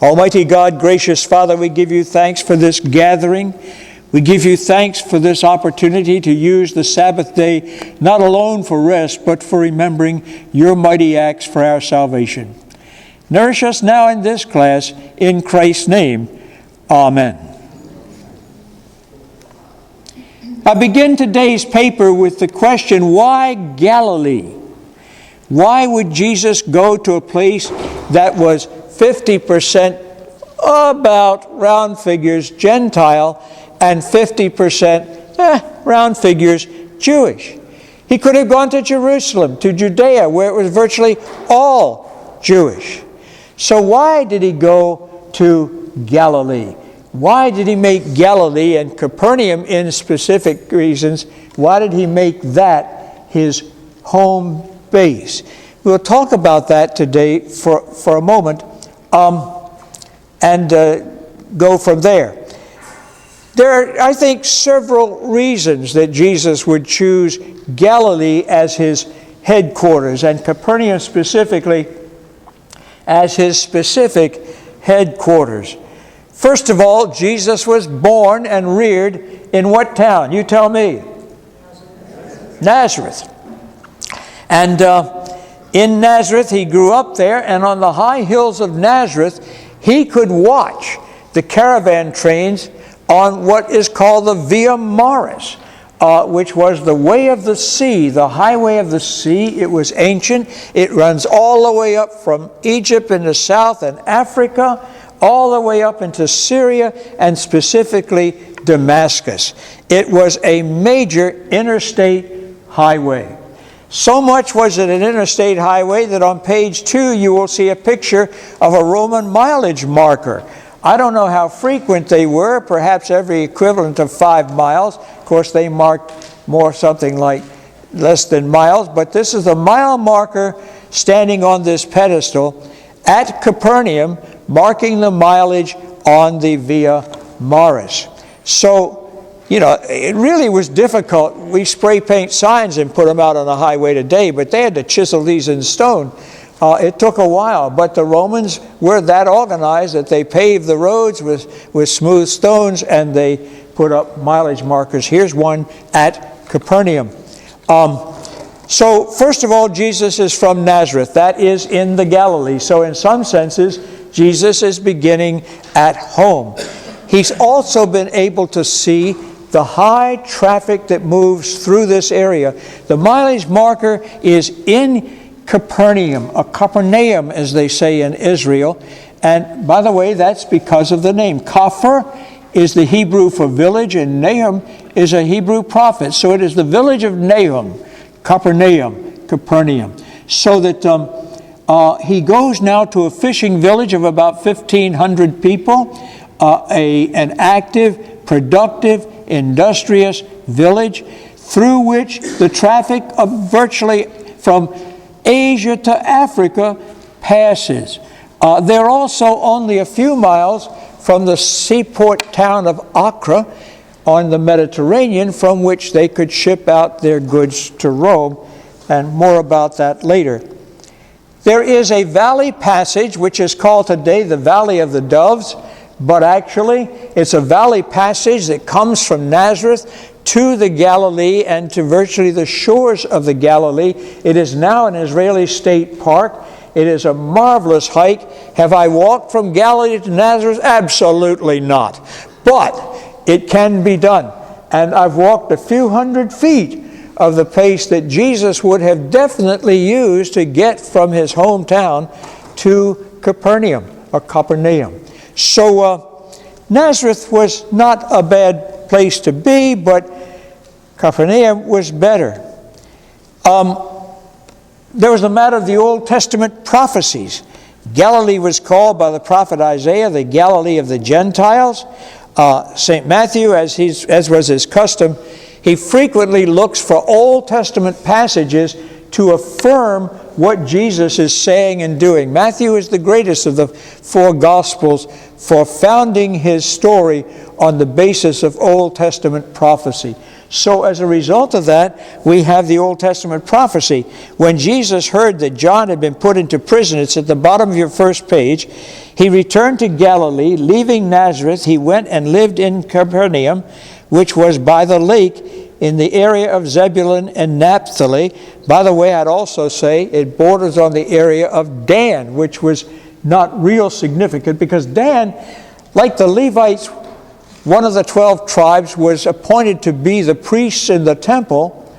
Almighty God, gracious Father, we give you thanks for this gathering. We give you thanks for this opportunity to use the Sabbath day not alone for rest, but for remembering your mighty acts for our salvation. Nourish us now in this class, in Christ's name. Amen. I begin today's paper with the question, why Galilee? Why would Jesus go to a place that was 50%, about round figures, Gentile, and 50%, round figures, Jewish? He could have gone to Jerusalem, to Judea, where it was virtually all Jewish. So why did he go to Galilee? Why did he make Galilee and Capernaum, in specific reasons, why did he make that his home base? We'll talk about that today for a moment and go from there. There are, I think, several reasons that Jesus would choose Galilee as his headquarters, and Capernaum specifically as his specific headquarters. First of all, Jesus was born and reared in what town? You tell me. Nazareth. And in Nazareth, he grew up there, and on the high hills of Nazareth, he could watch the caravan trains on what is called the Via Maris, which was the way of the sea, the highway of the sea. It was ancient. It runs all the way up from Egypt in the south and Africa, all the way up into Syria, and specifically Damascus. It was a major interstate highway. So much was it an interstate highway that on page 2 you will see a picture of a Roman mileage marker. I don't know how frequent they were, perhaps every equivalent of 5 miles. Of course, they marked more something like less than miles, but this is a mile marker standing on this pedestal at Capernaum, marking the mileage on the Via Maris. So, it really was difficult. We spray paint signs and put them out on the highway today, but they had to chisel these in stone. It took a while, but the Romans were that organized that they paved the roads with smooth stones, and they put up mileage markers. Here's one at Capernaum. So first of all, Jesus is from Nazareth. That is in the Galilee. So in some senses, Jesus is beginning at home. He's also been able to see the high traffic that moves through this area. The mileage marker is in Capernaum, a Capernaum, as they say in Israel. And by the way, that's because of the name. Kafir is the Hebrew for village, and Nahum is a Hebrew prophet. So it is the village of Nahum, Capernaum. So that he goes now to a fishing village of about 1,500 people, an active, productive, industrious village through which the traffic of virtually from Asia to Africa passes. They're also only a few miles from the seaport town of Acre on the Mediterranean, from which they could ship out their goods to Rome, and more about that later. There is a valley passage which is called today the Valley of the Doves, but actually it's a valley passage that comes from Nazareth to the Galilee and to virtually the shores of the Galilee. It is now an Israeli state park. It is a marvelous hike. Have I walked from Galilee to Nazareth? Absolutely not. But it can be done. And I've walked a few hundred feet of the pace that Jesus would have definitely used to get from his hometown to Capernaum. So Nazareth was not a bad place to be, but Capernaum was better. There was the matter of the Old Testament prophecies. Galilee was called by the prophet Isaiah the Galilee of the Gentiles. St. Matthew, as was his custom, he frequently looks for Old Testament passages to affirm what Jesus is saying and doing. Matthew is the greatest of the 4 Gospels for founding his story on the basis of Old Testament prophecy. So as a result of that, we have the Old Testament prophecy. When Jesus heard that John had been put into prison, it's at the bottom of your first page, he returned to Galilee, leaving Nazareth. He went and lived in Capernaum, which was by the lake in the area of Zebulun and Naphtali. By the way, I'd also say it borders on the area of Dan, which was not real significant, because Dan, like the Levites, one of the 12 tribes, was appointed to be the priests in the temple.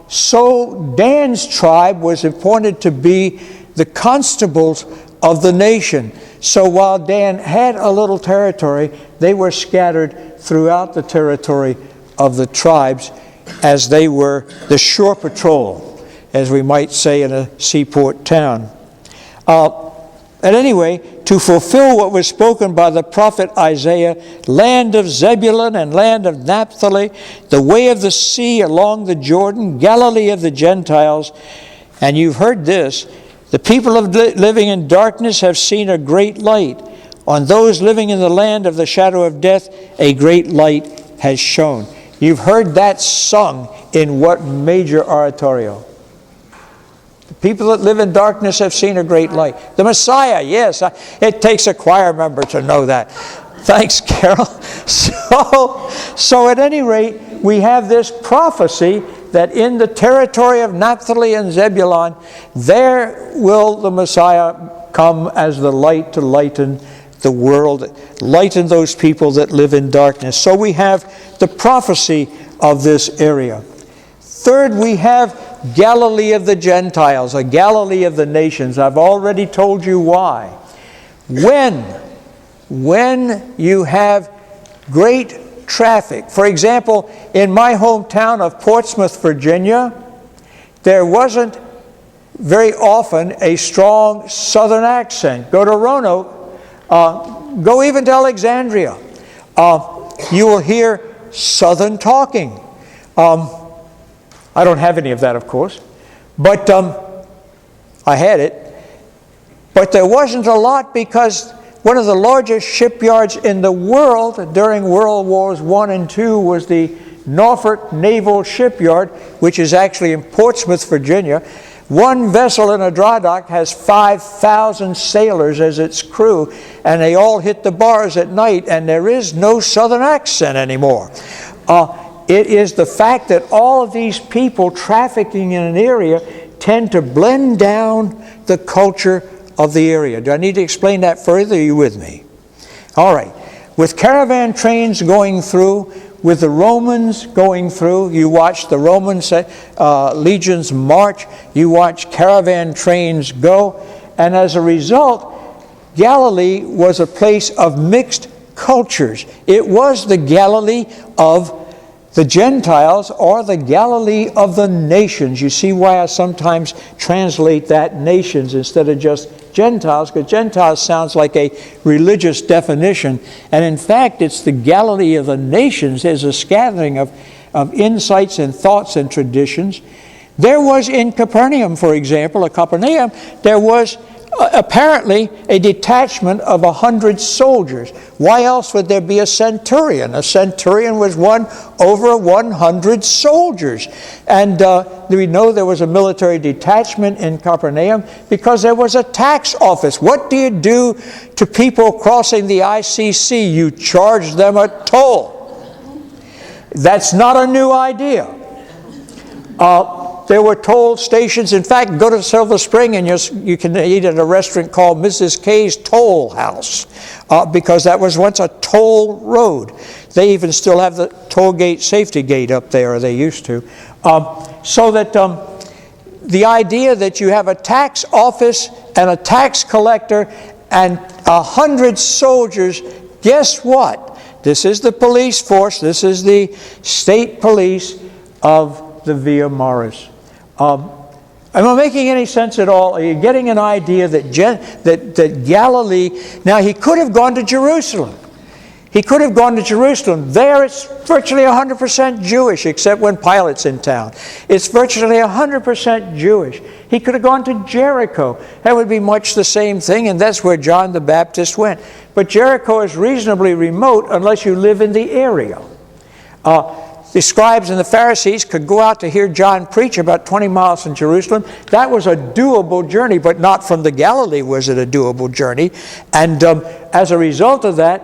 So Dan's tribe was appointed to be the constables of the nation. So while Dan had a little territory, they were scattered throughout the territory of the tribes, as they were the shore patrol, as we might say in a seaport town. And anyway, to fulfill what was spoken by the prophet Isaiah, land of Zebulun and land of Naphtali, the way of the sea along the Jordan, Galilee of the Gentiles. And you've heard this, the people living in darkness have seen a great light. On those living in the land of the shadow of death, a great light has shone. You've heard that sung in what major oratorio? The people that live in darkness have seen a great light. The Messiah, yes. It takes a choir member to know that. Thanks, Carol. So at any rate, we have this prophecy that in the territory of Naphtali and Zebulun, there will the Messiah come as the light to lighten the world, lighten those people that live in darkness. So we have the prophecy of this area. Third, we have Galilee of the Gentiles, a Galilee of the nations. I've already told you why. When you have great traffic, for example, in my hometown of Portsmouth, Virginia, there wasn't very often a strong southern accent. Go to Roanoke, go even to Alexandria. You will hear southern talking. I don't have any of that, of course, but I had it. But there wasn't a lot, because one of the largest shipyards in the world during World Wars I and II was the Norfolk Naval Shipyard, which is actually in Portsmouth, Virginia. One vessel in a dry dock has 5,000 sailors as its crew, and they all hit the bars at night, and there is no southern accent anymore. It is the fact that all of these people trafficking in an area tend to blend down the culture of the area. Do I need to explain that further? Are you with me? All right. With caravan trains going through, with the Romans going through, you watch the Roman legions march, you watch caravan trains go, and as a result, Galilee was a place of mixed cultures. It was the Galilee of the Gentiles, or the Galilee of the nations. You see why I sometimes translate that nations instead of just Gentiles, because Gentiles sounds like a religious definition. And in fact, it's the Galilee of the nations. Is a scattering of insights and thoughts and traditions. There was in Capernaum, for example, there was apparently a detachment of 100 soldiers. Why else would there be a centurion? A centurion was one over 100 soldiers. And we know there was a military detachment in Capernaum because there was a tax office. What do you do to people crossing the ICC? You charge them a toll. That's not a new idea. There were toll stations. In fact, go to Silver Spring and you can eat at a restaurant called Mrs. K's Toll House, because that was once a toll road. They even still have the toll gate safety gate up there, or they used to. So that the idea that you have a tax office and a tax collector and 100 soldiers, guess what? This is the police force. This is the state police of the Via Maris. Am I making any sense at all? Are you getting an idea that Galilee... Now, he could have gone to Jerusalem. He could have gone to Jerusalem. There it's virtually 100% Jewish, except when Pilate's in town. It's virtually 100% Jewish. He could have gone to Jericho. That would be much the same thing, and that's where John the Baptist went. But Jericho is reasonably remote unless you live in the area. the scribes and the Pharisees could go out to hear John preach about 20 miles from Jerusalem. That was a doable journey, but not from the Galilee was it a doable journey. And as a result of that,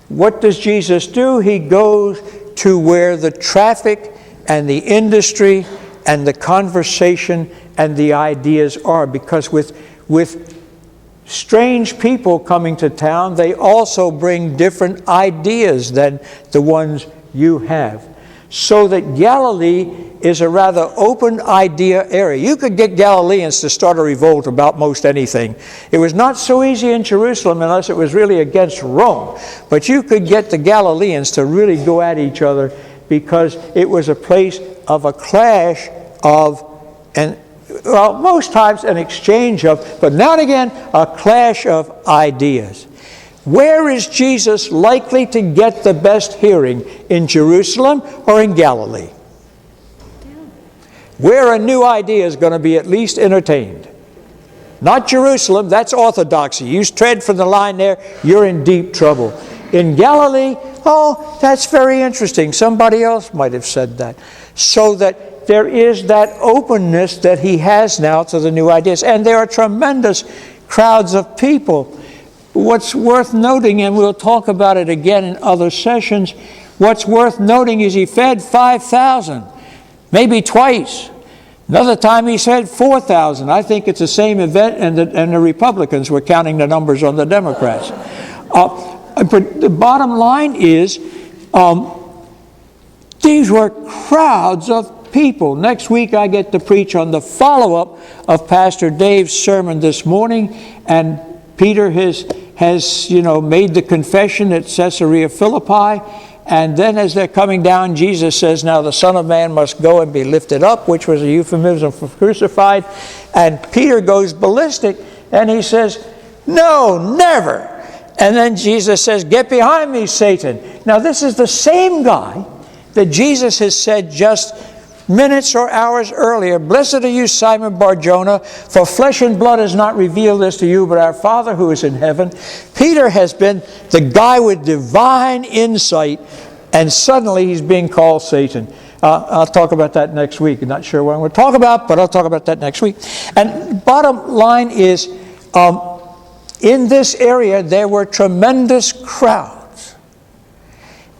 what does Jesus do? He goes to where the traffic and the industry and the conversation and the ideas are. Because with strange people coming to town, they also bring different ideas than the ones you have. So that Galilee is a rather open idea area. You could get Galileans to start a revolt about most anything. It was not so easy in Jerusalem unless it was really against Rome. But you could get the Galileans to really go at each other because it was a place of a clash of, well, most times an exchange of, but now and again, a clash of ideas. Where is Jesus likely to get the best hearing? In Jerusalem or in Galilee? Where a new idea is going to be at least entertained. Not Jerusalem, that's orthodoxy. You tread from the line there, you're in deep trouble. In Galilee, oh, that's very interesting. Somebody else might have said that. So that there is that openness that he has now to the new ideas. And there are tremendous crowds of people. What's worth noting, and we'll talk about it again in other sessions, what's worth noting is he fed 5,000, maybe twice. Another time he fed 4,000. I think it's the same event, and the Republicans were counting the numbers on the Democrats. But the bottom line is, these were crowds of people. Next week I get to preach on the follow-up of Pastor Dave's sermon this morning, and Peter has made the confession at Caesarea Philippi, and then as they're coming down, Jesus says, now the Son of Man must go and be lifted up, which was a euphemism for crucified. And Peter goes ballistic, and he says, no, never. And then Jesus says, get behind me, Satan. Now this is the same guy that Jesus has said just minutes or hours earlier, blessed are you, Simon Bar-Jonah, for flesh and blood has not revealed this to you, but our Father who is in heaven. Peter has been the guy with divine insight, and suddenly he's being called Satan. I'll talk about that next week. I'm not sure what I'm going to talk about, but I'll talk about that next week. And bottom line is, in this area there were tremendous crowds.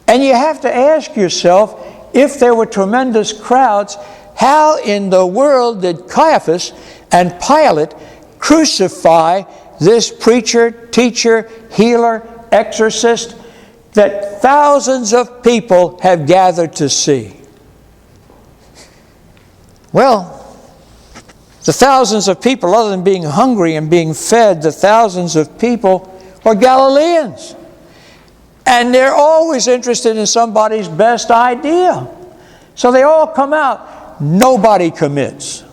And you have to ask yourself, if there were tremendous crowds, how in the world did Caiaphas and Pilate crucify this preacher, teacher, healer, exorcist that thousands of people have gathered to see? Well, the thousands of people, other than being hungry and being fed, the thousands of people were Galileans. And they're always interested in somebody's best idea. So they all come out. Nobody commits.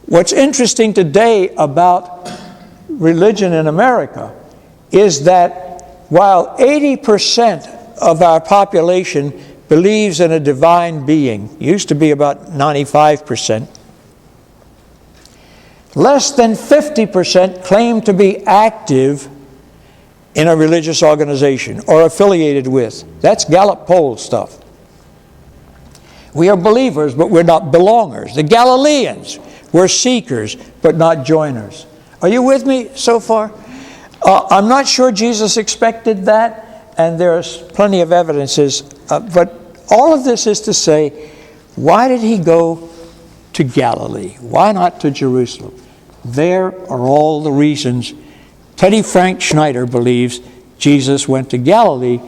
What's interesting today about religion in America is that while 80% of our population believes in a divine being, used to be about 95%, less than 50% claim to be active in a religious organization or affiliated with. That's Gallup poll stuff. We are believers, but we're not belongers. The Galileans were seekers, but not joiners. Are you with me so far? I'm not sure Jesus expected that, and there's plenty of evidences. But all of this is to say, why did he go to Galilee? Why not to Jerusalem? There are all the reasons. Teddy Frank Schneider believes Jesus went to Galilee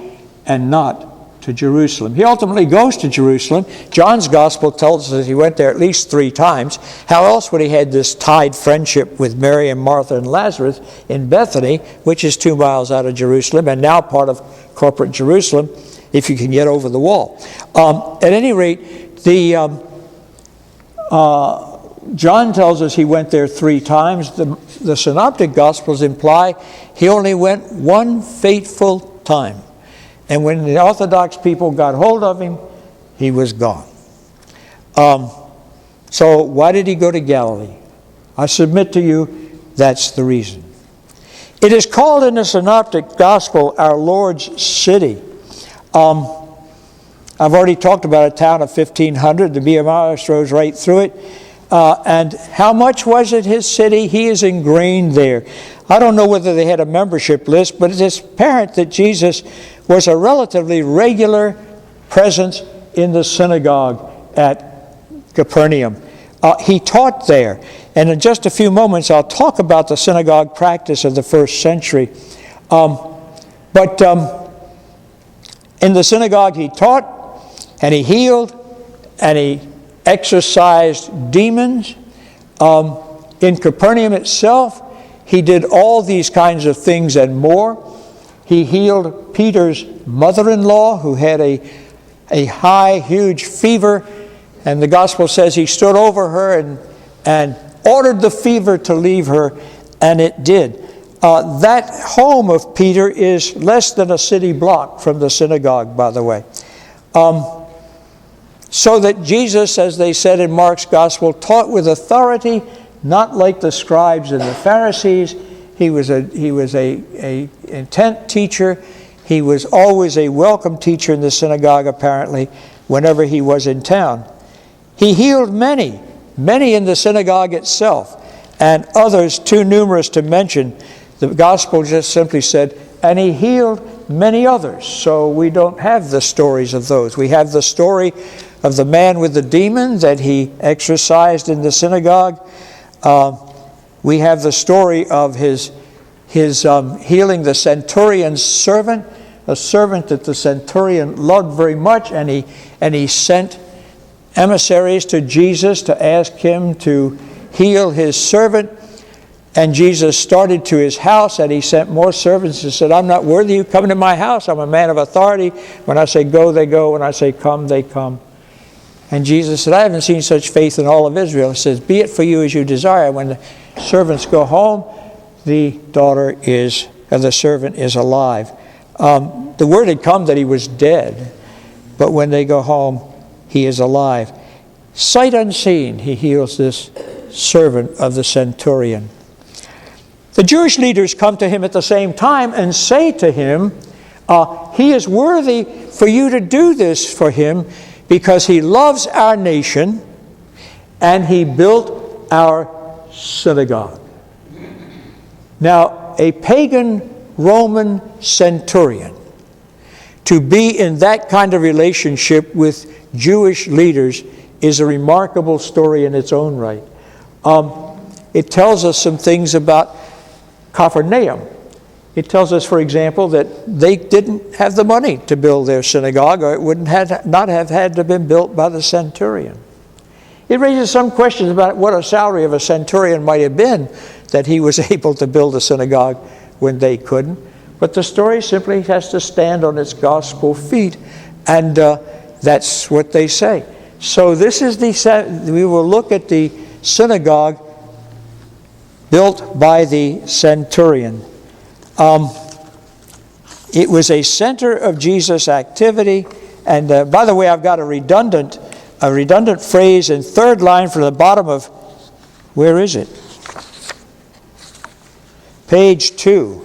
and not to Jerusalem. He ultimately goes to Jerusalem. John's gospel tells us he went there at least 3 times. How else would he had this tied friendship with Mary and Martha and Lazarus in Bethany, which is 2 miles out of Jerusalem and now part of corporate Jerusalem, if you can get over the wall. At any rate, John tells us he went there 3 times. The Synoptic Gospels imply he only went 1 fateful time. And when the Orthodox people got hold of him, he was gone. So why did he go to Galilee? I submit to you, that's the reason. It is called in the Synoptic Gospel our Lord's city. I've already talked about a town of 1,500. The BMI rose right through it. And how much was it, his city? He is ingrained there. I don't know whether they had a membership list, but it is apparent that Jesus was a relatively regular presence in the synagogue at Capernaum. He taught there. And in just a few moments, I'll talk about the synagogue practice of the first century. But in the synagogue, he taught, and he healed, and he exorcised demons. In Capernaum itself, he did all these kinds of things and more. He healed Peter's mother-in-law, who had a high, huge fever, and the gospel says he stood over her and ordered the fever to leave her, and it did. That home of Peter is less than a city block from the synagogue, by the way. So that Jesus, as they said in Mark's gospel, taught with authority, not like the scribes and the Pharisees. He was a intent teacher. He was always a welcome teacher in the synagogue, apparently, whenever he was in town. He healed many in the synagogue itself, and others too numerous to mention. The gospel just simply said, and he healed many others. So we don't have the stories of those. We have the story of the man with the demon that he exorcised in the synagogue. We have the story of his healing the centurion's servant, a servant that the centurion loved very much, and he sent emissaries to Jesus to ask him to heal his servant. And Jesus started to his house, and he sent more servants and said, I'm not worthy you coming to my house. I'm a man of authority. When I say go, they go. When I say come, they come. And Jesus said, I haven't seen such faith in all of Israel. He says, be it for you as you desire. When the servants go home, the servant is alive. The word had come that he was dead, but when they go home, he is alive. Sight unseen, he heals this servant of the centurion. The Jewish leaders come to him at the same time and say to him, he is worthy for you to do this for him because he loves our nation and he built our synagogue. Now, a pagan Roman centurion, to be in that kind of relationship with Jewish leaders is a remarkable story in its own right. It tells us some things about Capernaum. It tells us, for example, that they didn't have the money to build their synagogue, or it wouldn't not have had to have been built by the centurion. It raises some questions about what a salary of a centurion might have been that he was able to build a synagogue when they couldn't. But the story simply has to stand on its gospel feet, and that's what they say. So this is we will look at the synagogue built by the centurion. It was a center of Jesus' activity. And by the way, I've got a redundant phrase in third line from the bottom of, where is it? Page 2.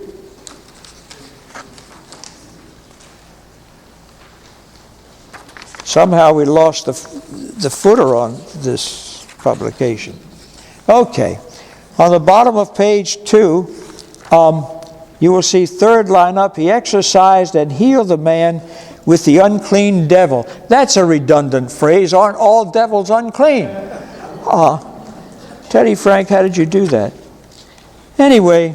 Somehow we lost the footer on this publication. Okay. On the bottom of page 2, you will see third line up, he exorcised and healed the man with the unclean devil. That's a redundant phrase. Aren't all devils unclean? Teddy Frank, how did you do that? Anyway,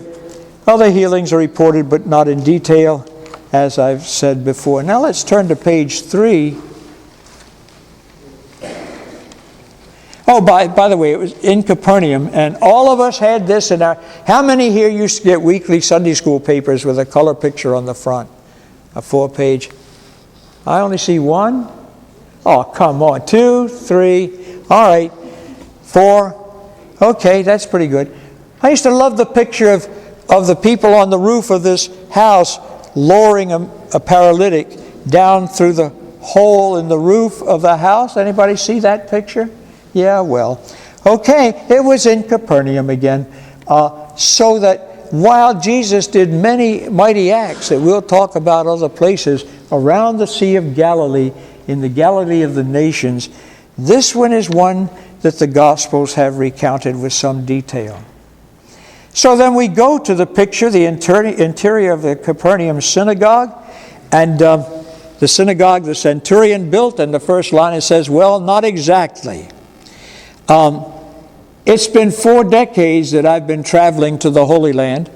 other healings are reported, but not in detail, as I've said before. Now let's turn to page 3. Oh, by the way, it was in Capernaum, and all of us had this in our... How many here used to get weekly Sunday school papers with a color picture on the front? A 4-page. I only see 1. Oh, come on. 2, 3. All right. 4. Okay, that's pretty good. I used to love the picture of the people on the roof of this house lowering a paralytic down through the hole in the roof of the house. Anybody see that picture? Yeah, well, okay, it was in Capernaum again, so that while Jesus did many mighty acts that we'll talk about other places around the Sea of Galilee, in the Galilee of the nations. This one is one that the Gospels have recounted with some detail. So then we go to the picture, the interior of the Capernaum synagogue, and the synagogue the centurion built, and the first line it says, well, not exactly. It's been 4 decades that I've been traveling to the Holy Land,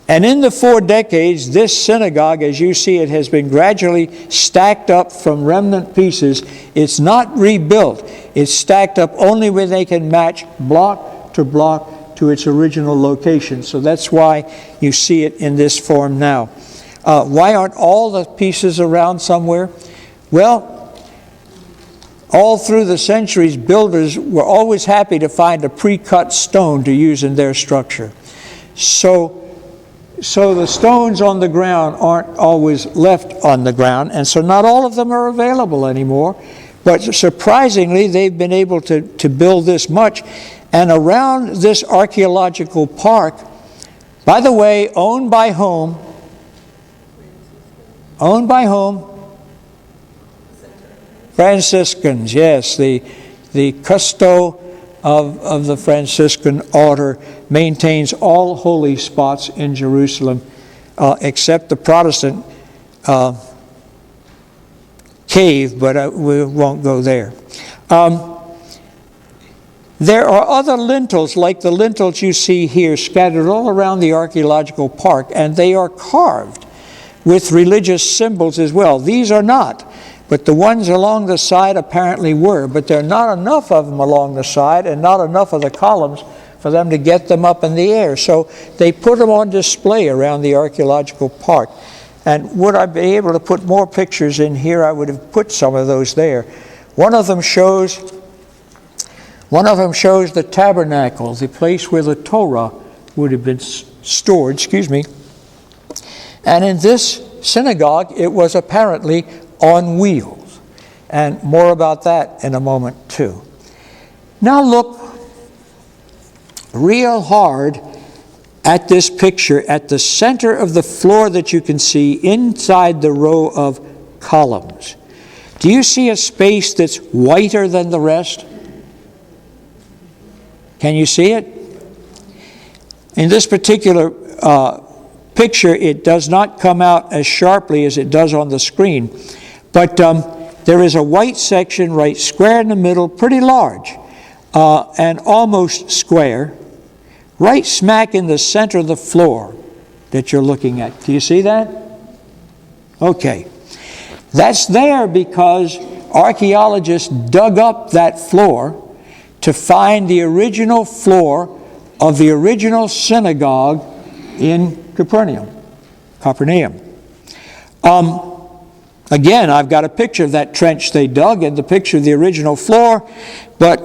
and in the 4 decades, this synagogue, as you see it, has been gradually stacked up from remnant pieces. It's not rebuilt. It's stacked up only where they can match block to its original location. So that's why you see it in this form now. Why aren't all the pieces around somewhere? Well, all through the centuries, builders were always happy to find a pre-cut stone to use in their structure. So the stones on the ground aren't always left on the ground, and so not all of them are available anymore. But surprisingly, they've been able to build this much. And around this archaeological park, by the way, owned by whom? Owned by whom? Franciscans, yes. The custo of the Franciscan order maintains all holy spots in Jerusalem, except the Protestant cave, but we won't go there. There are other lintels, like the lintels you see here, scattered all around the archaeological park, and they are carved with religious symbols as well. These are not, but the ones along the side apparently were, but there are not enough of them along the side and not enough of the columns for them to get them up in the air. So they put them on display around the archaeological park. And would I be able to put more pictures in here, I would have put some of those there. One of them shows the tabernacle, the place where the Torah would have been stored, And in this synagogue, it was apparently on wheels. And more about that in a moment too. Now look real hard at this picture at the center of the floor that you can see inside the row of columns. Do you see a space that's whiter than the rest? Can you see it? In this particular picture, it does not come out as sharply as it does on the screen. But there is a white section right square in the middle, pretty large, and almost square, right smack in the center of the floor that you're looking at. Do you see that? Okay. That's there because archaeologists dug up that floor to find the original floor of the original synagogue in Capernaum. Again, I've got a picture of that trench they dug and the picture of the original floor, but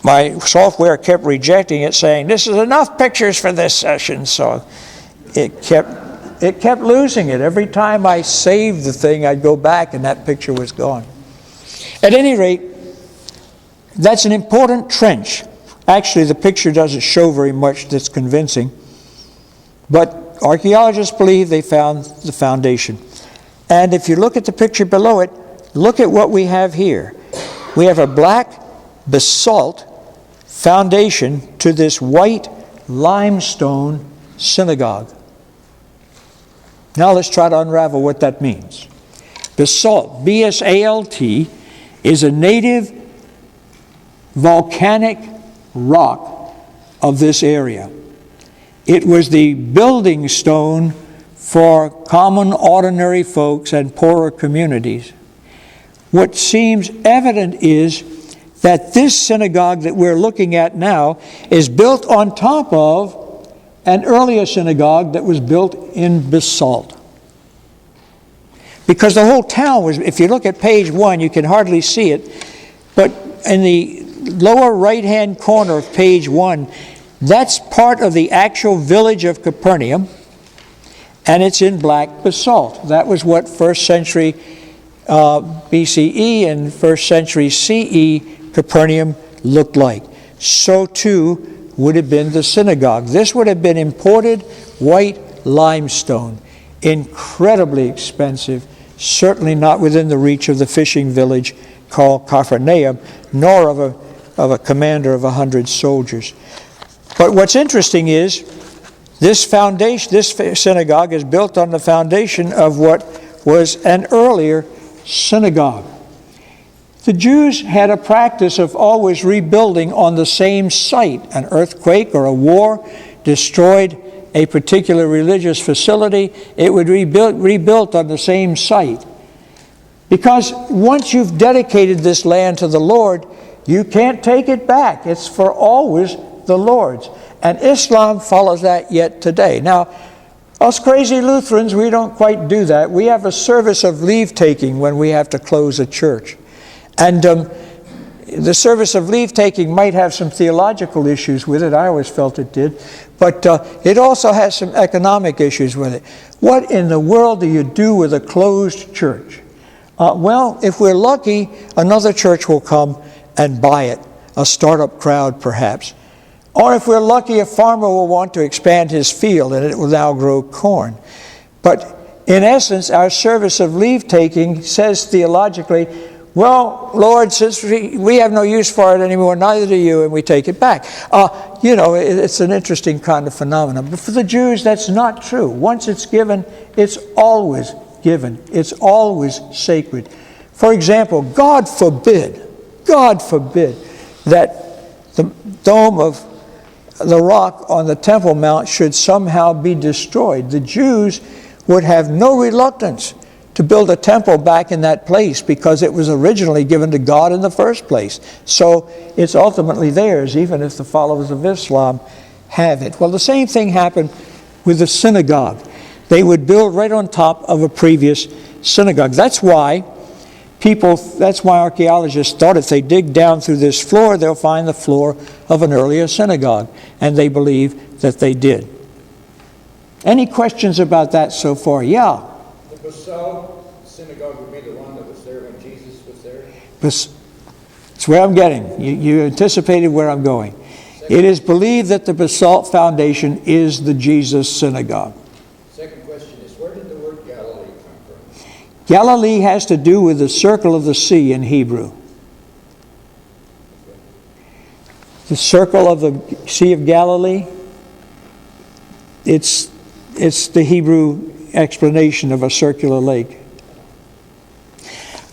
my software kept rejecting it, saying, this is enough pictures for this session, so it kept losing it. Every time I saved the thing, I'd go back and that picture was gone. At any rate, that's an important trench. Actually, the picture doesn't show very much that's convincing, but archaeologists believe they found the foundation. And if you look at the picture below it, look at what we have here. We have a black basalt foundation to this white limestone synagogue. Now let's try to unravel what that means. Basalt, B-S-A-L-T, is a native volcanic rock of this area. It was the building stone for common, ordinary folks and poorer communities. What seems evident is that this synagogue that we're looking at now is built on top of an earlier synagogue that was built in basalt. Because the whole town was, if you look at page 1, you can hardly see it, but in the lower right-hand corner of page 1, that's part of the actual village of Capernaum, and it's in black basalt. That was what 1st century BCE and 1st century CE Capernaum looked like. So too would have been the synagogue. This would have been imported white limestone, incredibly expensive certainly not within the reach of the fishing village called Capharnaum, nor of a commander of 100 soldiers. But what's interesting is this synagogue is built on the foundation of what was an earlier synagogue. The Jews had a practice of always rebuilding on the same site. An earthquake or a war destroyed a particular religious facility, it would be rebuilt on the same site. Because once you've dedicated this land to the Lord, you can't take it back. It's for always the Lord's. And Islam follows that yet today. Now, us crazy Lutherans, we don't quite do that. We have a service of leave-taking when we have to close a church. And the service of leave-taking might have some theological issues with it. I always felt it did. But it also has some economic issues with it. What in the world do you do with a closed church? Well, if we're lucky, another church will come and buy it, a startup crowd perhaps. Or if we're lucky, a farmer will want to expand his field and it will now grow corn. But in essence, our service of leave-taking says theologically, well, Lord, since we have no use for it anymore, neither do you, and we take it back. It's an interesting kind of phenomenon. But for the Jews, that's not true. Once it's given, it's always given. It's always sacred. For example, God forbid that the dome of the rock on the Temple Mount should somehow be destroyed. The Jews would have no reluctance to build a temple back in that place because it was originally given to God in the first place. So it's ultimately theirs, even if the followers of Islam have it. Well, the same thing happened with the synagogue. They would build right on top of a previous synagogue. That's why archaeologists thought if they dig down through this floor, they'll find the floor of an earlier synagogue. And they believe that they did. Any questions about that so far? Yeah. The Basalt synagogue would be the one that was there when Jesus was there? It's where I'm getting. You anticipated where I'm going. It is believed that the Basalt Foundation is the Jesus synagogue. Second question is, where did the word Galilee come from? Galilee has to do with the circle of the sea in Hebrew. The circle of the Sea of Galilee, it's the Hebrew explanation of a circular lake.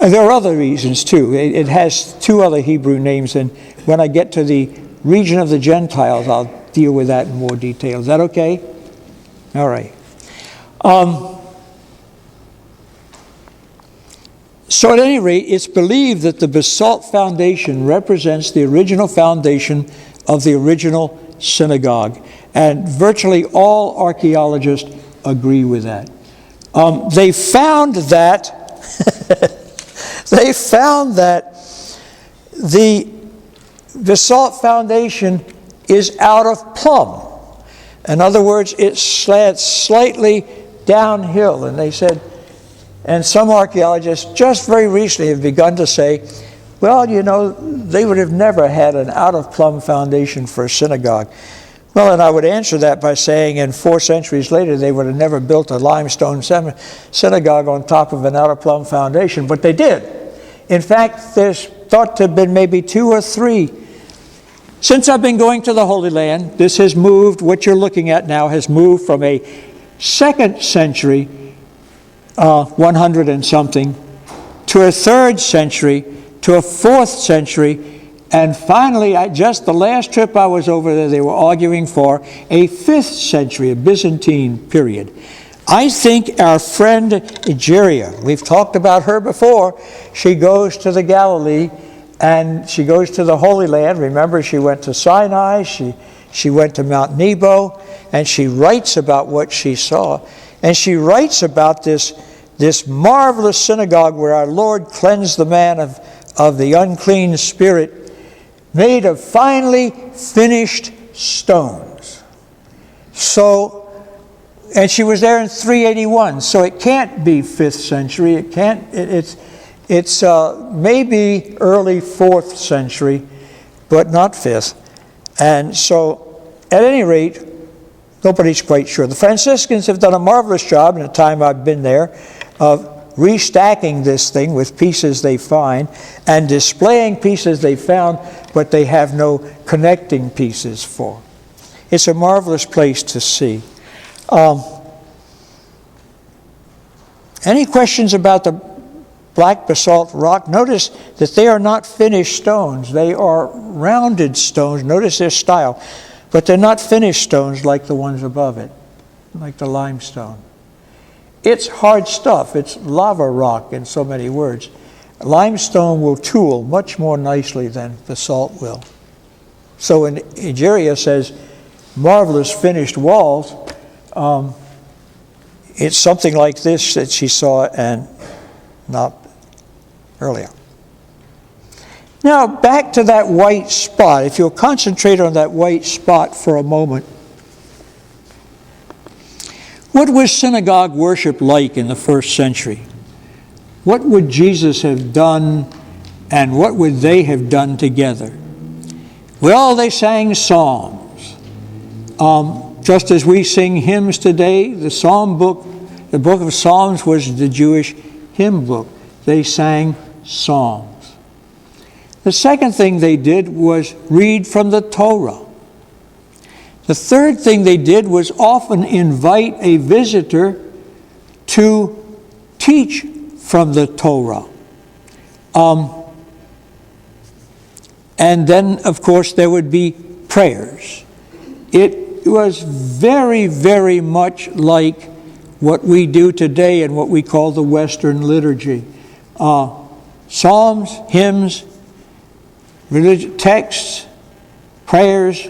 And there are other reasons too. It has two other Hebrew names, and when I get to the region of the Gentiles, I'll deal with that in more detail. Is that okay? All right. So at any rate, it's believed that the Basalt Foundation represents the original foundation of the original synagogue. And virtually all archaeologists agree with that. They found that the Basalt Foundation is out of plumb. In other words, it slants slightly downhill. And they said, and some archaeologists just very recently have begun to say, well, they would have never had an out-of-plumb foundation for a synagogue. Well, and I would answer that by saying, and 4 centuries later, they would have never built a limestone synagogue on top of an out-of-plumb foundation, but they did. In fact, there's thought to have been maybe 2 or 3. Since I've been going to the Holy Land, this has moved, what you're looking at now has moved from a 2nd century 100 and something, to a 3rd century, to a 4th century, and finally, just the last trip I was over there, they were arguing for a 5th century, a Byzantine period. I think our friend Egeria, we've talked about her before, she goes to the Galilee and she goes to the Holy Land. Remember, she went to Sinai, she went to Mount Nebo, and she writes about what she saw. And she writes about this marvelous synagogue where our Lord cleansed the man of the unclean spirit, made of finely finished stones. So, and she was there in 381, so it can't be 5th century. It's maybe early 4th century, but not 5th. And so, at any rate, nobody's quite sure. The Franciscans have done a marvelous job in the time I've been there of restacking this thing with pieces they find and displaying pieces they found, but they have no connecting pieces for. It's a marvelous place to see. Any questions about the black basalt rock? Notice that they are not finished stones. They are rounded stones. Notice their style. But they're not finished stones like the ones above it, like the limestone. It's hard stuff. It's lava rock in so many words. Limestone will tool much more nicely than basalt will. So when Egeria says marvelous finished walls, it's something like this that she saw and not earlier. Now back to that white spot. If you'll concentrate on that white spot for a moment. What was synagogue worship like in the first century? What would Jesus have done and what would they have done together? Well, they sang psalms. Just as we sing hymns today, the book of Psalms was the Jewish hymn book. They sang psalms. The second thing they did was read from the Torah. The third thing they did was often invite a visitor to teach from the Torah. And then, of course, there would be prayers. It was very, very much like what we do today and what we call the Western liturgy. Psalms, hymns, religious texts, prayers,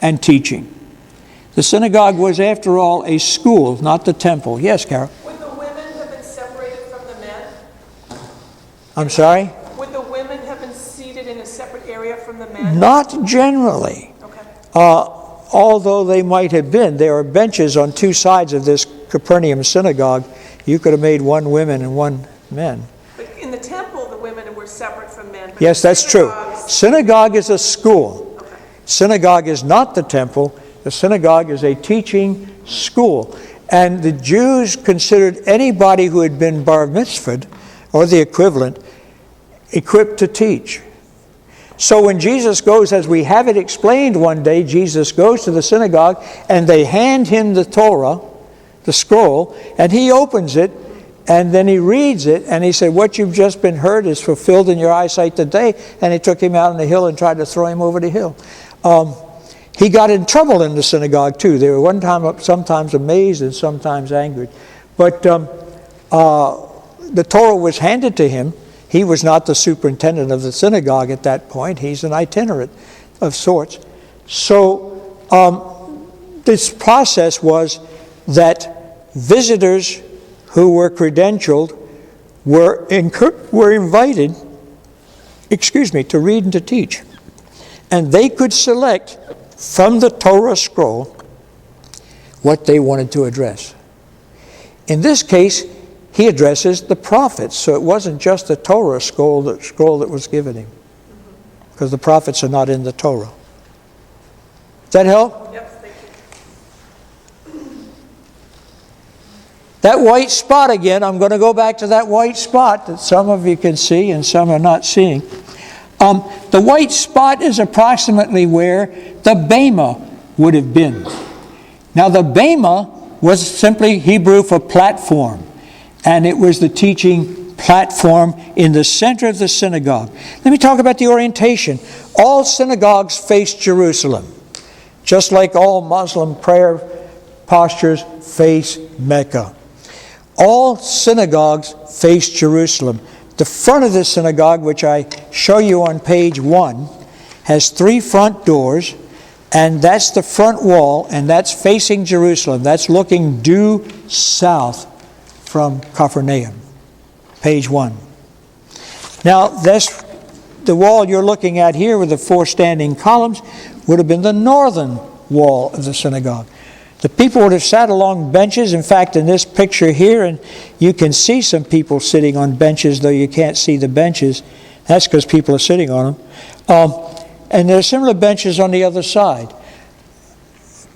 and teaching. The synagogue was, after all, a school, not the temple. Yes, Carol? Would the women have been separated from the men? I'm sorry? Would the women have been seated in a separate area from the men? Not generally. Okay. Although they might have been. There are benches on two sides of this Capernaum synagogue. You could have made one women and one men. But in the temple, the women were separate from men. But Yes, that's true. Synagogue is a school. Okay. Synagogue is not the temple. The synagogue is a teaching school. And the Jews considered anybody who had been bar mitzvahed, or the equivalent, equipped to teach. So when Jesus goes, as we have it explained one day, Jesus goes to the synagogue and they hand him the Torah, the scroll, and he opens it and then he reads it and he said, what you've just been heard is fulfilled in your eyesight today. And he took him out on the hill and tried to throw him over the hill. He got in trouble in the synagogue too. They were sometimes amazed and sometimes angered. But the Torah was handed to him. He was not the superintendent of the synagogue at that point. He's an itinerant of sorts. So this process was that visitors who were credentialed were invited, to read and to teach. And they could select from the Torah scroll what they wanted to address. In this case, he addresses the prophets, so it wasn't just the Torah scroll that was given him, because the prophets are not in the Torah. Does that help? Yep, thank you. That white spot again, I'm going to go back to that white spot that some of you can see and some are not seeing. The white spot is approximately where the bema would have been. Now the bema was simply Hebrew for platform. And it was the teaching platform in the center of the synagogue. Let me talk about the orientation. All synagogues face Jerusalem, just like all Muslim prayer postures face Mecca. All synagogues face Jerusalem. The front of the synagogue, which I show you on page 1, has 3 front doors, and that's the front wall, and that's facing Jerusalem. That's looking due south from Capernaum, page 1. Now, that's the wall you're looking at here with the 4 standing columns would have been the northern wall of the synagogue. The people would have sat along benches. In fact, in this picture here, and you can see some people sitting on benches, though you can't see the benches. That's because people are sitting on them. And there are similar benches on the other side.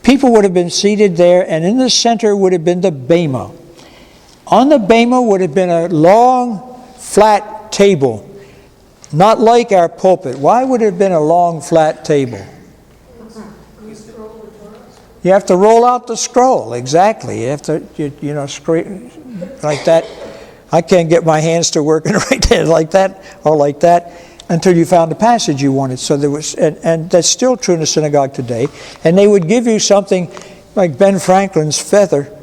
People would have been seated there, and in the center would have been the bema. On the bema would have been a long, flat table, not like our pulpit. Why would it have been a long, flat table? You have to roll out the scroll, exactly. You have to, like that. I can't get my hands to working right there like that or like that until you found the passage you wanted. So there was, and that's still true in the synagogue today. And they would give you something like Ben Franklin's feather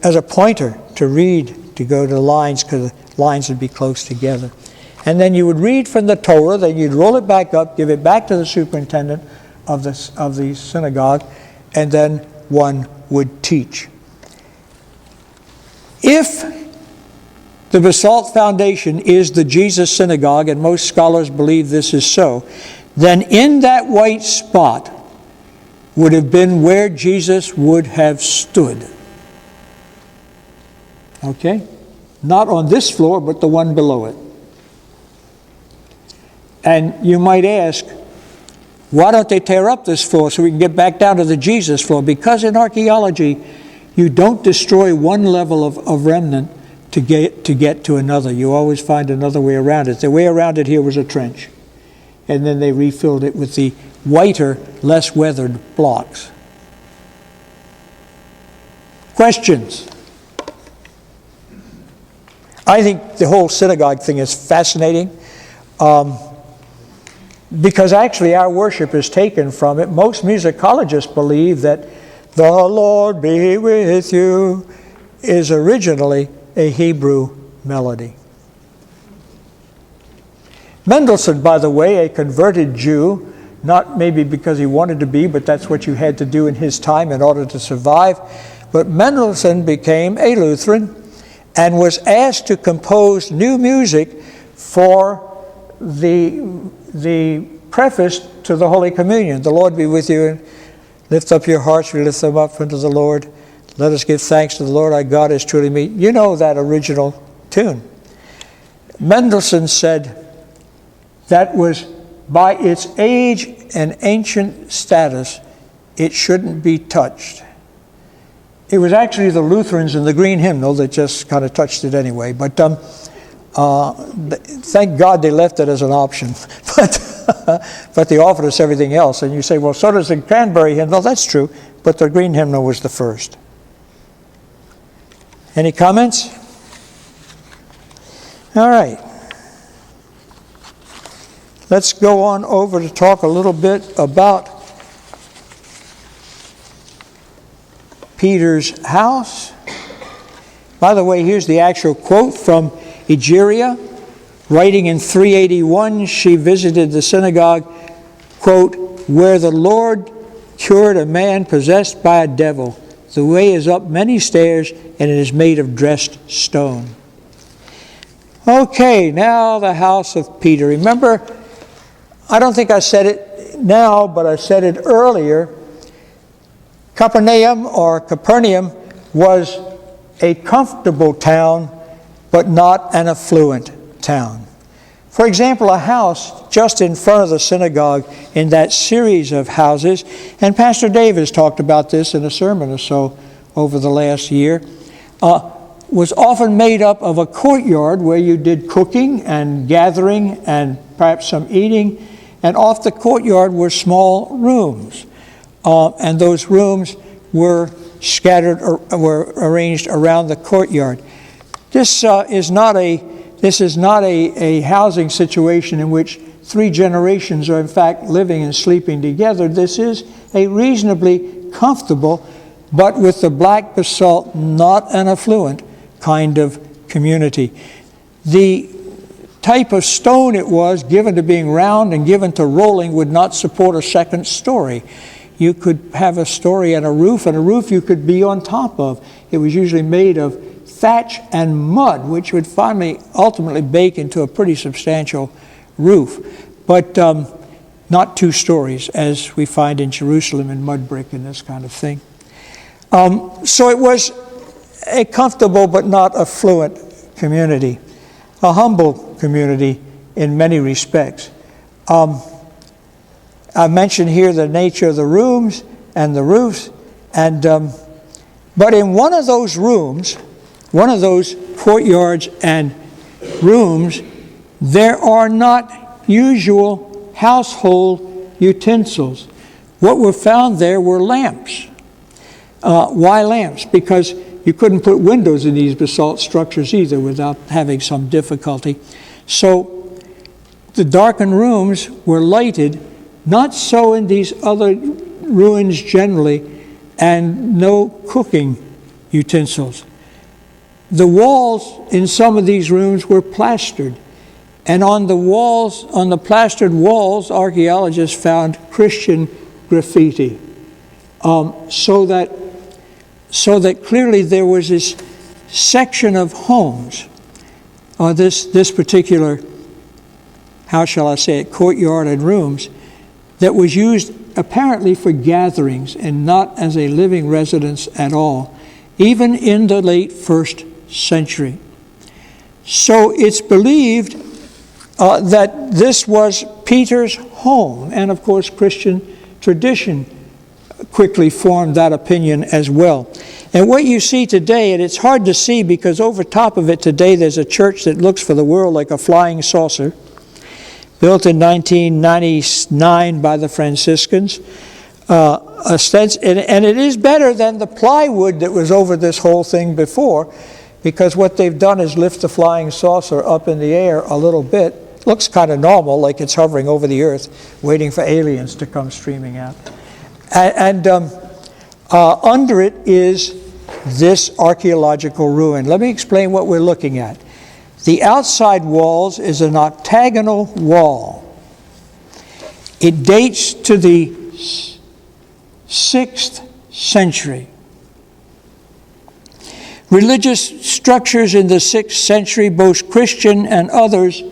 as a pointer to read, to go to the lines, because the lines would be close together. And then you would read from the Torah, then you'd roll it back up, give it back to the superintendent of the synagogue, and then one would teach. If the basalt foundation is the Jesus synagogue, and most scholars believe this is so, then in that white spot would have been where Jesus would have stood. Okay? Not on this floor, but the one below it. And you might ask, why don't they tear up this floor so we can get back down to the Jesus floor? Because in archaeology, you don't destroy one level of remnant to get to another. You always find another way around it. The way around it here was a trench. And then they refilled it with the whiter, less weathered blocks. Questions? I think the whole synagogue thing is fascinating. Because actually our worship is taken from it. Most musicologists believe that "The Lord be with you" is originally a Hebrew melody. Mendelssohn, by the way, a converted Jew, not maybe because he wanted to be, but that's what you had to do in his time in order to survive. But Mendelssohn became a Lutheran and was asked to compose new music for the preface to the Holy Communion. "The Lord be with you, and lift up your hearts, we lift them up unto the Lord. Let us give thanks to the Lord our God is truly meet." You know that original tune. Mendelssohn said that was, by its age and ancient status, it shouldn't be touched. It was actually the Lutherans in the Green Hymnal that just kind of touched it anyway. But thank God they left it as an option. But they offered us everything else. And you say, well, so does the Cranberry Hymnal. That's true. But the Green Hymnal was the first. Any comments? All right. Let's go on over to talk a little bit about Peter's house. By the way, here's the actual quote from Egeria. Writing in 381, she visited the synagogue, quote, "where the Lord cured a man possessed by a devil. The way is up many stairs, and it is made of dressed stone." Okay, now the house of Peter. Remember, I don't think I said it now, but I said it earlier. Capernaum was a comfortable town, but not an affluent town. For example, a house just in front of the synagogue in that series of houses, and Pastor Dave has talked about this in a sermon or so over the last year, was often made up of a courtyard where you did cooking and gathering and perhaps some eating, and off the courtyard were small rooms, and those rooms were scattered or were arranged around the courtyard. This is not a housing situation in which 3 generations are in fact living and sleeping together. This is a reasonably comfortable, but with the black basalt, not an affluent kind of community. The type of stone it was, given to being round and given to rolling, would not support a second story. You could have a story and a roof you could be on top of. It was usually made of thatch and mud, which would ultimately bake into a pretty substantial roof. But not 2 stories, as we find in Jerusalem in mud brick and this kind of thing. So it was a comfortable but not affluent community, a humble community in many respects. I mentioned here the nature of the rooms and the roofs, and but in one of those rooms one of those courtyards and rooms, there are not usual household utensils. What were found there were lamps. Why lamps? Because you couldn't put windows in these basalt structures either without having some difficulty. So the darkened rooms were lighted, not so in these other ruins generally, and no cooking utensils. The walls in some of these rooms were plastered, and on the walls, on the plastered walls, archaeologists found Christian graffiti, so that clearly there was this section of homes, or this particular, how shall I say it, courtyard and rooms, that was used apparently for gatherings and not as a living residence at all, even in the late 1st century. So it's believed that this was Peter's home, and of course Christian tradition quickly formed that opinion as well. And what you see today, and it's hard to see because over top of it today there's a church that looks for the world like a flying saucer, built in 1999 by the Franciscans. And it is better than the plywood that was over this whole thing before, because what they've done is lift the flying saucer up in the air a little bit. Looks kind of normal, like it's hovering over the earth, waiting for aliens to come streaming out. And under it is this archaeological ruin. Let me explain what we're looking at. The outside walls is an octagonal wall. It dates to the 6th century. Religious structures in the 6th century, both Christian and others,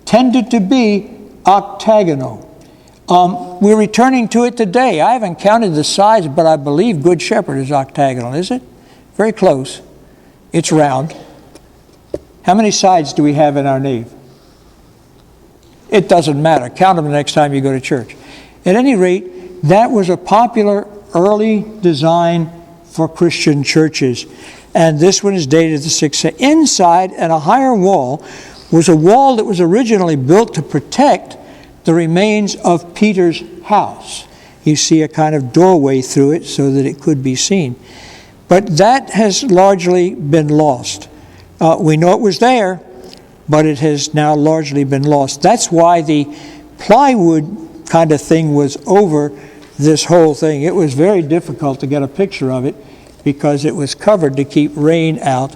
tended to be octagonal. We're returning to it today. I haven't counted the sides, but I believe Good Shepherd is octagonal, is it? Very close. It's round. How many sides do we have in our nave? It doesn't matter. Count them the next time you go to church. At any rate, that was a popular early design for Christian churches. And this one is dated to 6th century. Inside, and a higher wall, was a wall that was originally built to protect the remains of Peter's house. You see a kind of doorway through it so that it could be seen. But that has largely been lost. We know it was there, but it has now largely been lost. That's why the plywood kind of thing was over this whole thing. It was very difficult to get a picture of it because it was covered to keep rain out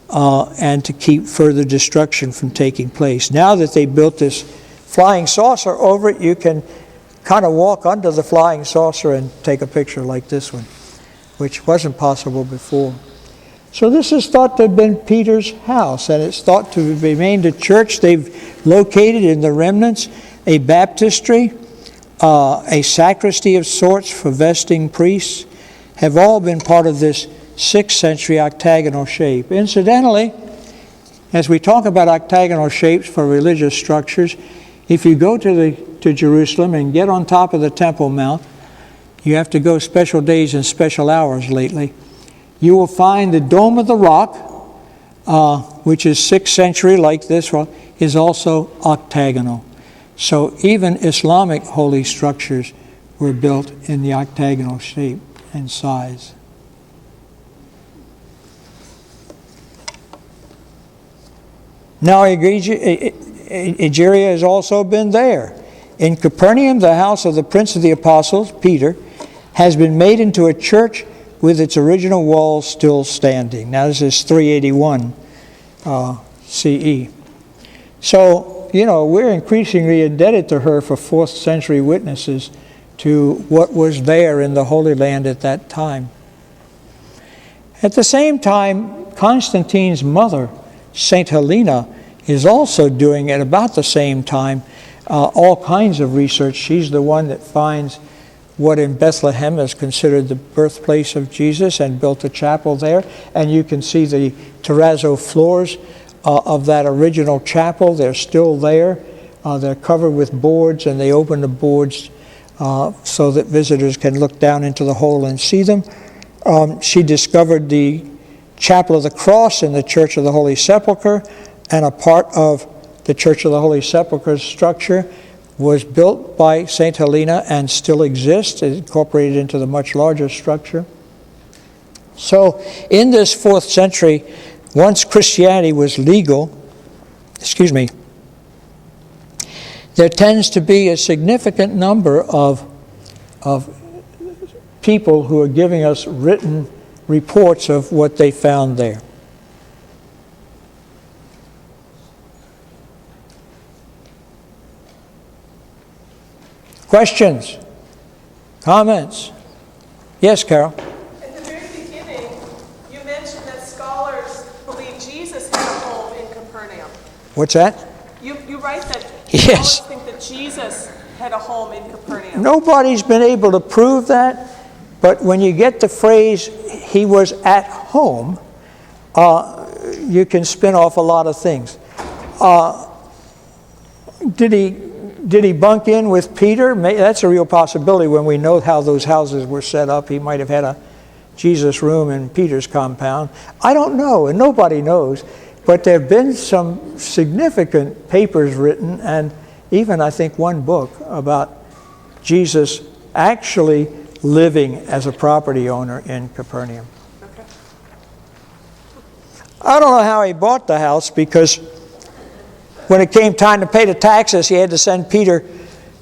and to keep further destruction from taking place. Now that they built this flying saucer over it, you can kind of walk under the flying saucer and take a picture like this one, which wasn't possible before. So this is thought to have been Peter's house, and it's thought to have remained a church. They've located in the remnants a baptistry, a sacristy of sorts for vesting priests, have all been part of this 6th century octagonal shape. Incidentally, as we talk about octagonal shapes for religious structures, if you go to Jerusalem and get on top of the Temple Mount, you have to go special days and special hours lately, you will find the Dome of the Rock, which is 6th century like this one, is also octagonal. So even Islamic holy structures were built in the octagonal shape and size. Now Egeria has also been there. In Capernaum, the house of the Prince of the Apostles, Peter, has been made into a church with its original walls still standing. Now this is 381 CE. So, we're increasingly indebted to her for 4th century witnesses to what was there in the Holy Land at that time. At the same time, Constantine's mother, St. Helena, is also doing at about the same time all kinds of research. She's the one that finds what in Bethlehem is considered the birthplace of Jesus and built a chapel there. And you can see the terrazzo floors of that original chapel. They're still there. They're covered with boards, and they open the boards so that visitors can look down into the hole and see them. She discovered the Chapel of the Cross in the Church of the Holy Sepulchre, and a part of the Church of the Holy Sepulchre structure was built by St. Helena and still exists, incorporated into the much larger structure. So in this 4th century, once Christianity was legal, there tends to be a significant number of people who are giving us written reports of what they found there. Questions? Comments? Yes, Carol? At the very beginning, you mentioned that scholars believe Jesus had a home in Capernaum. What's that? You write that Yes. scholars think that Jesus had a home in Capernaum. Nobody's been able to prove that, but when you get the phrase, he was at home, you can spin off a lot of things. Did he bunk in with Peter? That's a real possibility when we know how those houses were set up. He might have had a Jesus room in Peter's compound. I don't know, and nobody knows. But there have been some significant papers written, and even, I think, one book about Jesus actually living as a property owner in Capernaum. Okay. I don't know how he bought the house, because when it came time to pay the taxes, he had to send Peter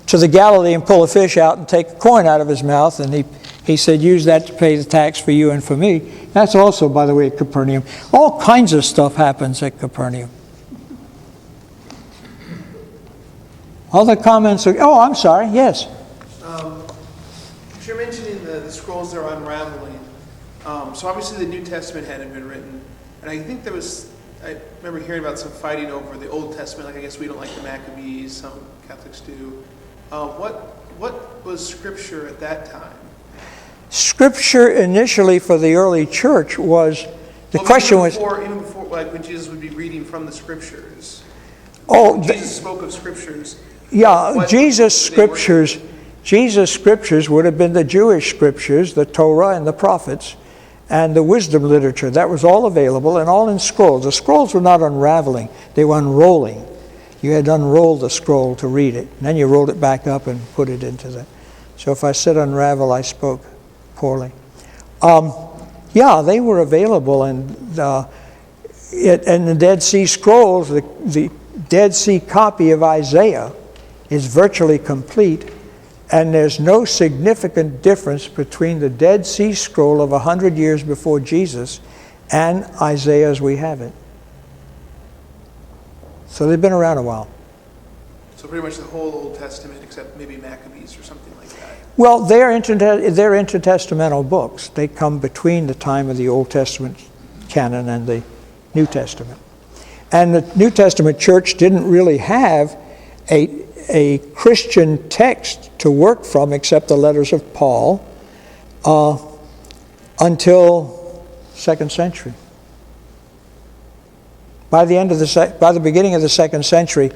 to the Galilee and pull a fish out and take a coin out of his mouth, and he said, use that to pay the tax for you and for me. That's also, by the way, at Capernaum. All kinds of stuff happens at Capernaum. Other comments? Oh, I'm sorry. Yes. You're mentioning the scrolls that are unraveling. So obviously the New Testament hadn't been written. And I think I remember hearing about some fighting over the Old Testament. Like, I guess we don't like the Maccabees, some Catholics do. What was Scripture at that time? Scripture initially for the early church was, the question was... Even before, like when Jesus would be reading from the Scriptures. Oh, Jesus spoke of Scriptures. Yeah, Jesus' Scriptures would have been the Jewish Scriptures, the Torah and the prophets, and the wisdom literature. That was all available and all in scrolls. The scrolls were not unraveling, they were unrolling. You had to unroll the scroll to read it, and then you rolled it back up and put it into the... So if I said unravel, I spoke poorly. Yeah, they were available, and the Dead Sea Scrolls, the Dead Sea copy of Isaiah is virtually complete, and there's no significant difference between the Dead Sea Scroll of 100 years before Jesus and Isaiah as we have it. So they've been around a while. So pretty much the whole Old Testament, except maybe Maccabees or something like that. Well, they're intertestamental books. They come between the time of the Old Testament canon and the New Testament. And the New Testament church didn't really have a Christian text to work from except the letters of Paul until 2nd century. By the beginning of the 2nd century,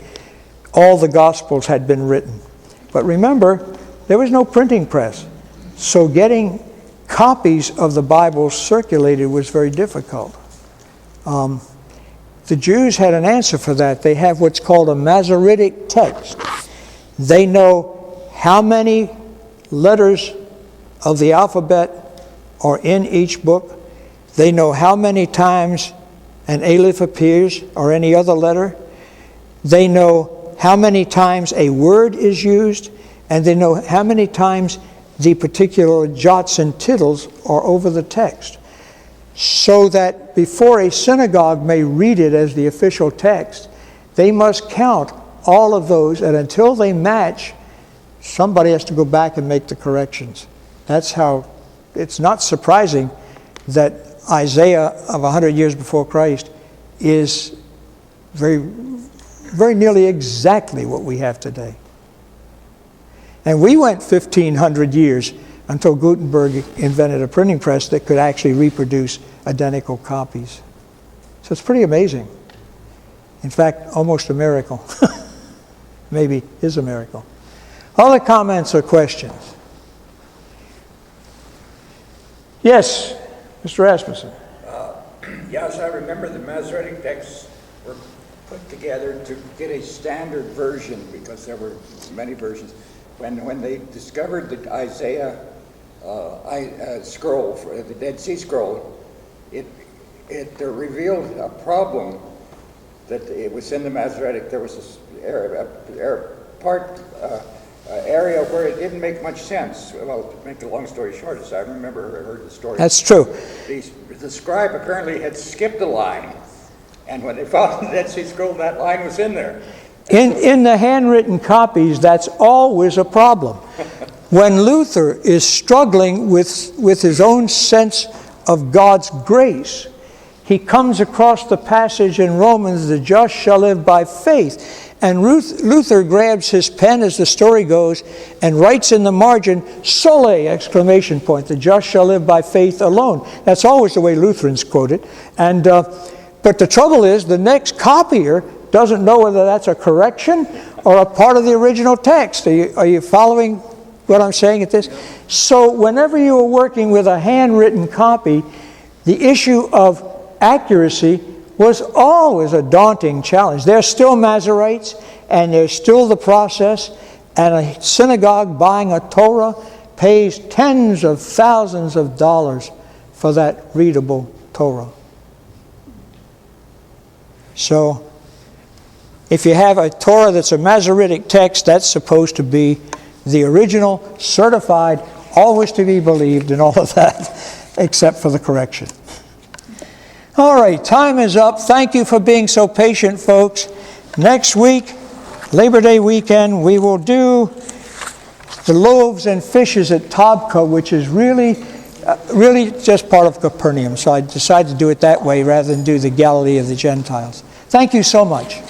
all the Gospels had been written. But remember, there was no printing press. So getting copies of the Bible circulated was very difficult. The Jews had an answer for that. They have what's called a Masoretic text. They know how many letters of the alphabet are in each book. They know how many times an aleph appears or any other letter. They know how many times a word is used, and they know how many times the particular jots and tittles are over the text. So that before a synagogue may read it as the official text, they must count all of those, and until they match, somebody has to go back and make the corrections. That's how, it's not surprising that Isaiah of 100 years before Christ is very, very nearly exactly what we have today. And we went 1,500 years until Gutenberg invented a printing press that could actually reproduce identical copies. So it's pretty amazing. In fact, almost a miracle. Maybe is a miracle. Other comments or questions? Yes, Mr. Rasmussen. Yes, I remember the Masoretic texts were put together to get a standard version because there were many versions. When they discovered the Isaiah scroll, the Dead Sea Scroll, it revealed a problem that it was in the Masoretic. There was this area where it didn't make much sense. Well, to make a long story short, as I remember, I heard the story. That's true. The scribe apparently had skipped a line, and when they found the Dead Sea Scroll, that line was in there. In the handwritten copies, that's always a problem. When Luther is struggling with his own sense of God's grace, he comes across the passage in Romans, the just shall live by faith. And Luther grabs his pen, as the story goes, and writes in the margin, sole, exclamation point, the just shall live by faith alone. That's always the way Lutherans quote it. And, but the trouble is, the next copier doesn't know whether that's a correction or a part of the original text. Are you following what I'm saying at this? So whenever you are working with a handwritten copy, the issue of accuracy was always a daunting challenge. They're still Masoretes, and there's still the process, and a synagogue buying a Torah pays tens of thousands of dollars for that readable Torah. So, if you have a Torah that's a Masoretic text, that's supposed to be the original, certified, always to be believed, and all of that, except for the correction. All right, time is up. Thank you for being so patient, folks. Next week, Labor Day weekend, we will do the loaves and fishes at Tabka, which is really just part of Capernaum. So I decided to do it that way rather than do the Galilee of the Gentiles. Thank you so much.